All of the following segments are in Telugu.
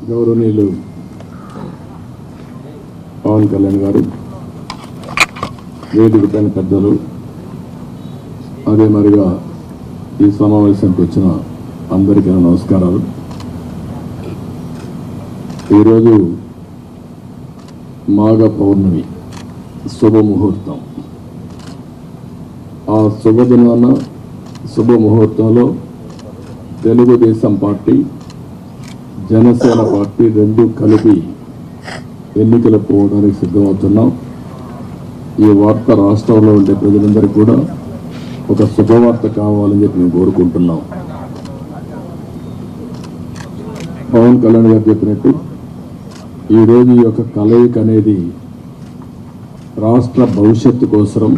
గౌరవనీయులు పవన్ కళ్యాణ్ గారు, వేదిక పైన పెద్దలు, అదే మరిగా ఈ సమావేశానికి వచ్చిన అందరికీ నమస్కారాలు. ఈరోజు మాఘ పౌర్ణమి శుభముహూర్తం. ఆ శుభదినాన శుభముహూర్తంలో తెలుగుదేశం పార్టీ, జనసేన పార్టీ రెండు కలిపి ఎన్నికలు పోవడానికి సిద్ధమవుతున్నాం. ఈ వార్త రాష్ట్రంలో ఉండే ప్రజలందరికీ కూడా ఒక శుభవార్త కావాలని చెప్పి మేము కోరుకుంటున్నాం. పవన్ కళ్యాణ్ గారు చెప్పినట్టు ఈరోజు ఈ యొక్క కలయిక అనేది రాష్ట్ర భవిష్యత్తు కోసం,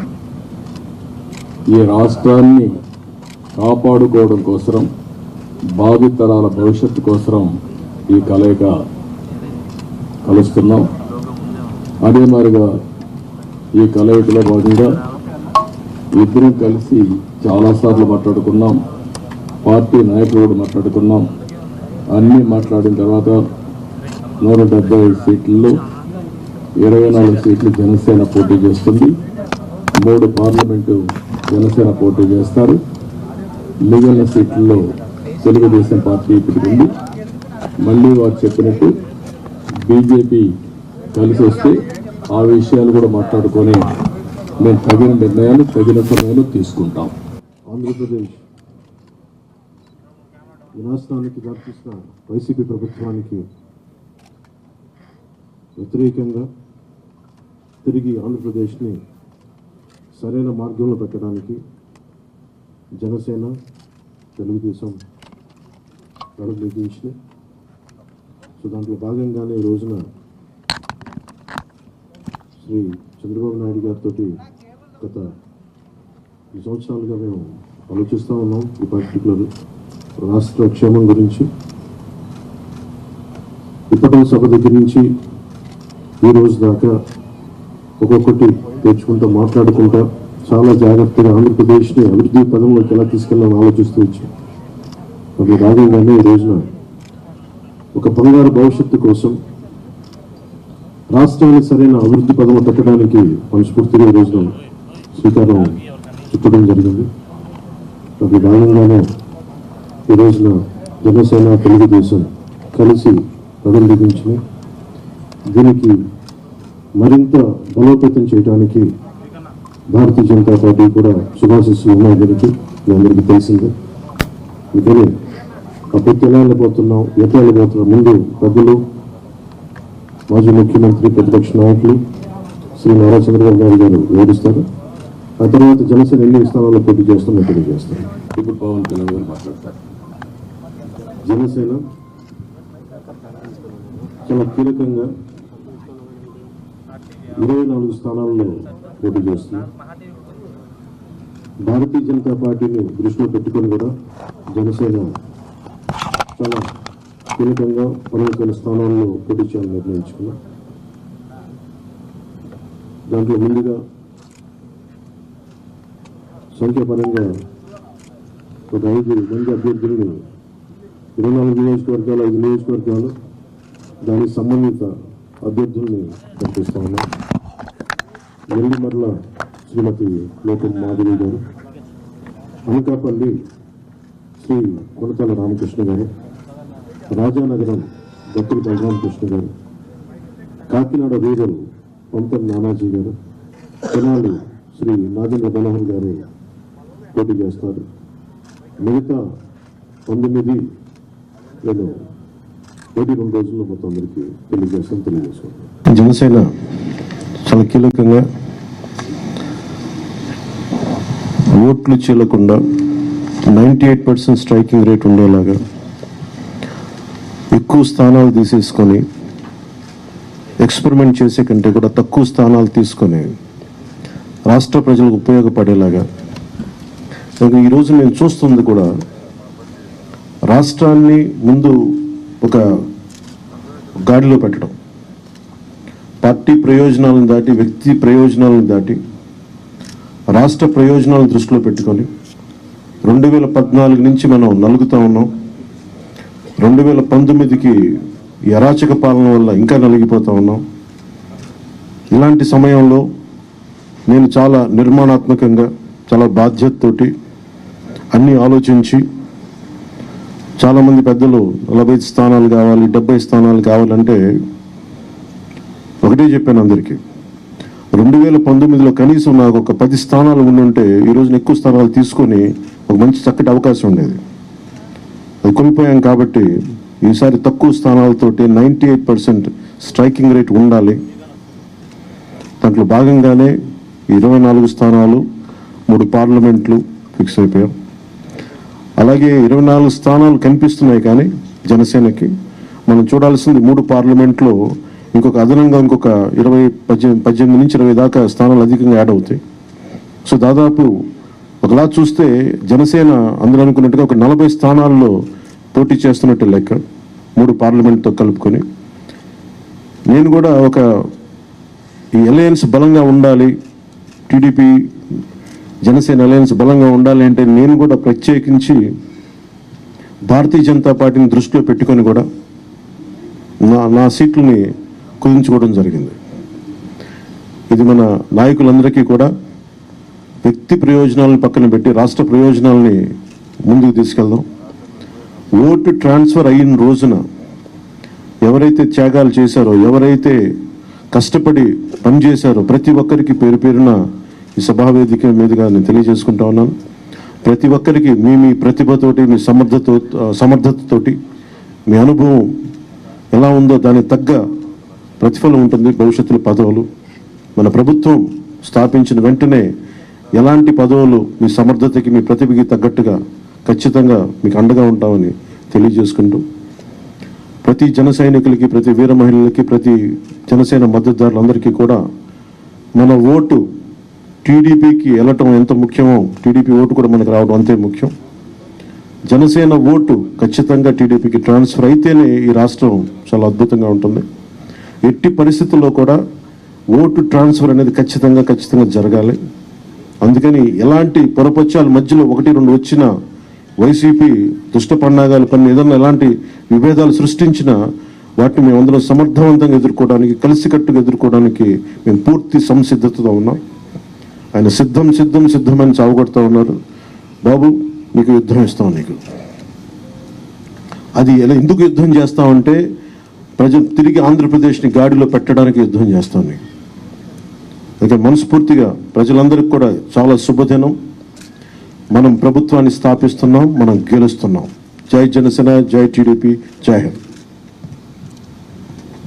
ఈ రాష్ట్రాన్ని కాపాడుకోవడం కోసం, భావితరాల భవిష్యత్తు కోసం ఈ కలయిక కలుస్తున్నాం. అదే మాదిరిగా ఈ కలయికలో భాగంగా ఇద్దరం కలిసి చాలాసార్లు మాట్లాడుకున్నాం. పార్టీ నాయకులు కూడా మాట్లాడుకున్నాం. అన్నీ మాట్లాడిన తర్వాత 175 సీట్లలో 24 సీట్లు జనసేన పోటీ చేస్తుంది. 3 పార్లమెంటు జనసేన పోటీ చేస్తారు. మిగిలిన సీట్లలో తెలుగుదేశం పార్టీ ఇప్పటికి మళ్ళీ వారు చెప్పినట్టు బీజేపీ కలిసి వస్తే ఆ విషయాలు కూడా మాట్లాడుకొని మేము తగిన నిర్ణయాలు తగిన సమయంలో తీసుకుంటాం. ఆంధ్రప్రదేశ్ వినాశనానికి దారితీసిన వైసీపీ ప్రభుత్వానికి వ్యతిరేకంగా తిరిగి ఆంధ్రప్రదేశ్ని సరైన మార్గంలో పెట్టడానికి జనసేన, తెలుగుదేశం అడుగులు దించినాయి. సో దాంట్లో భాగంగానే ఈ రోజున శ్రీ చంద్రబాబు నాయుడు గారితో గత 2 సంవత్సరాలుగా మేము ఆలోచిస్తూ ఉన్నాం. ఈ పర్టికులర్ రాష్ట్ర క్షేమం గురించి ఇప్పటి సభ దగ్గర నుంచి ఈ రోజు దాకా ఒక్కొక్కటి తెచ్చుకుంటూ మాట్లాడుకుంటా చాలా జాగ్రత్తగా ఆంధ్రప్రదేశ్ని అభివృద్ధి పదంలోకి ఎలా తీసుకెళ్ళాలని ఆలోచిస్తూ వచ్చాం. అందులో భాగంగానే ఈ రోజున ఒక బంగారు భవిష్యత్తు కోసం రాష్ట్రాన్ని సరైన అభివృద్ధి పదము పెట్టడానికి మనస్ఫూర్తిగా ఈ రోజున శ్రీకారం చుట్టడం జరిగింది. అందులో భాగంగానే ఈ రోజున జనసేన, తెలుగుదేశం కలిసి అడుగులు దిగించినాయి. దీనికి మరింత బలోపేతం చేయడానికి భారతీయ జనతా పార్టీ కూడా శుభాశిస్సులు ఉన్నాయి. దీనికి మీ అందరికీ తెలిసిందే. అందుకని అప్పుడు ఎలా వెళ్ళిపోతున్నాం, ఎట్లా వెళ్ళిపోతున్నాం, ముందు పెద్దలు, మాజీ ముఖ్యమంత్రి, ప్రతిపక్ష నాయకులు శ్రీ నారా చంద్రబాబు నాయుడు గారు వివరిస్తారు. ఆ తర్వాత జనసేన ఎన్ని స్థానాల్లో పోటీ చేస్తామో తెలియజేస్తారు. ఇప్పుడు పవన్ కళ్యాణ్ గారు మాట్లాడతారు. జనసేన చాలా కీలకంగా 24 స్థానాల్లో పోటీ చేస్తుంది. భారతీయ జనతా పార్టీని దృష్టిలో పెట్టుకొని కూడా జనసేన చాలా కీలకంగా 11 స్థానాల్లో పోటీ చేయాలని నిర్ణయించుకున్నాం. దాంట్లో ముందుగా సంఖ్యాపరంగా ఒక 5 మంది అభ్యర్థులను 24 నియోజకవర్గాలు, 5 నియోజకవర్గాలు దానికి సంబంధిత అభ్యర్థుల్ని పంపిస్తా ఉన్నాం. నెల్లిమర్ల శ్రీమతి లోకం మాధవి గారు, అనకాపల్లి శ్రీ కొనతల రామకృష్ణ గారు, రాజానగరం దత్తుల బలరామకృష్ణ గారు, కాకినాడ రూరల్ పంతం నానాజీ గారు, తెనాలి శ్రీ నాగేంద్ర మనోహర్ గారు పోటీ చేస్తారు. మిగతా 19 నేను 22 రోజుల్లో మొత్తం అందరికీ తెలియజేసుకుంటాను. జనసేన చాలా కీలకంగా ఓట్లు చీలకుండా 98% స్ట్రైకింగ్ రేట్ ఉండేలాగా ఎక్కువ స్థానాలు తీసేసుకొని ఎక్స్పెరిమెంట్ చేసే కంటే కూడా తక్కువ స్థానాలు తీసుకొని రాష్ట్ర ప్రజలకు ఉపయోగపడేలాగా. ఈరోజు నేను చూస్తుంది కూడా రాష్ట్రాన్ని ముందు ఒక గాడిలో పెట్టడం, పార్టీ ప్రయోజనాలను దాటి, వ్యక్తి ప్రయోజనాలను దాటి రాష్ట్ర ప్రయోజనాలను దృష్టిలో పెట్టుకొని 2014 నుంచి మనం నలుగుతూ ఉన్నాం. 2019కి ఈ అరాచక పాలన వల్ల ఇంకా నలిగిపోతూ ఉన్నాం. ఇలాంటి సమయంలో నేను చాలా నిర్మాణాత్మకంగా, చాలా బాధ్యతతోటి అన్నీ ఆలోచించి, చాలామంది పెద్దలు 45 స్థానాలు కావాలి, 70 స్థానాలు కావాలంటే ఒకటే చెప్పాను అందరికీ, 2019లో కనీసం నాకు ఒక 10 స్థానాలు ఉండుంటే ఈరోజు ఎక్కువ స్థానాలు తీసుకొని ఒక మంచి చక్కటి అవకాశం ఉండేది. అది కోల్పోయాం. కాబట్టి ఈసారి తక్కువ స్థానాలతోటి 98% స్ట్రైకింగ్ రేట్ ఉండాలి. దాంట్లో భాగంగానే 24 స్థానాలు, 3 పార్లమెంట్లు ఫిక్స్ అయిపోయాం. అలాగే 24 స్థానాలు కనిపిస్తున్నాయి, కానీ జనసేనకి మనం చూడాల్సింది 3 పార్లమెంట్లో ఇంకొక అదనంగా ఇంకొక 18 నుంచి 20 దాకా స్థానాలు అధికంగా యాడ్ అవుతాయి. సో దాదాపు ఒకలా చూస్తే జనసేన అందరూ అనుకున్నట్టుగా ఒక 40 స్థానాల్లో పోటీ చేస్తున్నట్టు లెక్క, 3 పార్లమెంట్తో కలుపుకొని. నేను కూడా ఈ అలయన్స్ బలంగా ఉండాలి, టీడీపీ జనసేన అలయన్స్ బలంగా ఉండాలి అంటే నేను కూడా ప్రత్యేకించి భారతీయ జనతా పార్టీని దృష్టిలో పెట్టుకొని కూడా నా సీట్లని కుదించుకోవడం జరిగింది. ఇది మన నాయకులందరికీ కూడా వ్యక్తి ప్రయోజనాలను పక్కన పెట్టి రాష్ట్ర ప్రయోజనాలని ముందుకు తీసుకెళ్దాం. ఓటు ట్రాన్స్ఫర్ అయిన రోజున ఎవరైతే త్యాగాలు చేశారో, ఎవరైతే కష్టపడి పనిచేశారో ప్రతి ఒక్కరికి పేరు పేరున ఈ సభావేదిక మీదుగా నేను తెలియజేసుకుంటా ఉన్నాను. ప్రతి ఒక్కరికి మీ ప్రతిభతోటి, మీ సమర్థతతోటి, మీ అనుభవం ఎలా ఉందో దానికి తగ్గ ప్రతిఫలం ఉంటుంది భవిష్యత్తులో. పదవులు మన ప్రభుత్వం స్థాపించిన వెంటనే ఎలాంటి పదవులు మీ సమర్థతకి, మీ ప్రతిభకి తగ్గట్టుగా ఖచ్చితంగా మీకు అండగా ఉంటామని తెలియజేసుకుంటూ, ప్రతి జన సైనికులకి, ప్రతి వీర మహిళలకి, ప్రతి జనసేన మద్దతుదారులందరికీ కూడా మన ఓటు టీడీపీకి వెళ్ళటం ఎంత ముఖ్యమో టీడీపీ ఓటు కూడా మనకు రావడం అంతే ముఖ్యం. జనసేన ఓటు ఖచ్చితంగా టీడీపీకి ట్రాన్స్ఫర్ అయితేనే ఈ రాష్ట్రం చాలా అద్భుతంగా ఉంటుంది. ఎట్టి పరిస్థితుల్లో కూడా ఓటు ట్రాన్స్ఫర్ అనేది ఖచ్చితంగా జరగాలి. అందుకని ఎలాంటి పొరపచ్చాల మధ్యలో 1-2 వచ్చినా, వైసీపీ దుష్ట పన్నాగాలు పని ఏదన్నా ఎలాంటి విభేదాలు సృష్టించినా వాటిని మేమందరం సమర్థవంతంగా ఎదుర్కోవడానికి, కలిసికట్టుగా ఎదుర్కోవడానికి మేము పూర్తి సంసిద్ధతతో ఉన్నాం. ఆయన సిద్ధమని చావగొడతా ఉన్నారు. బాబు నీకు యుద్ధం ఇస్తాం, నీకు అది ఎలా ఎందుకు యుద్ధం చేస్తామంటే ప్రజలు తిరిగి ఆంధ్రప్రదేశ్ని గాడిలో పెట్టడానికి యుద్ధం చేస్తాం నీకు. అయితే మనస్ఫూర్తిగా ప్రజలందరికీ కూడా చాలా శుభదినం. మనం ప్రభుత్వాన్ని స్థాపిస్తున్నాం, మనం గెలుస్తున్నాం. జై జనసేన, జై టీడీపీ, జై హింద్.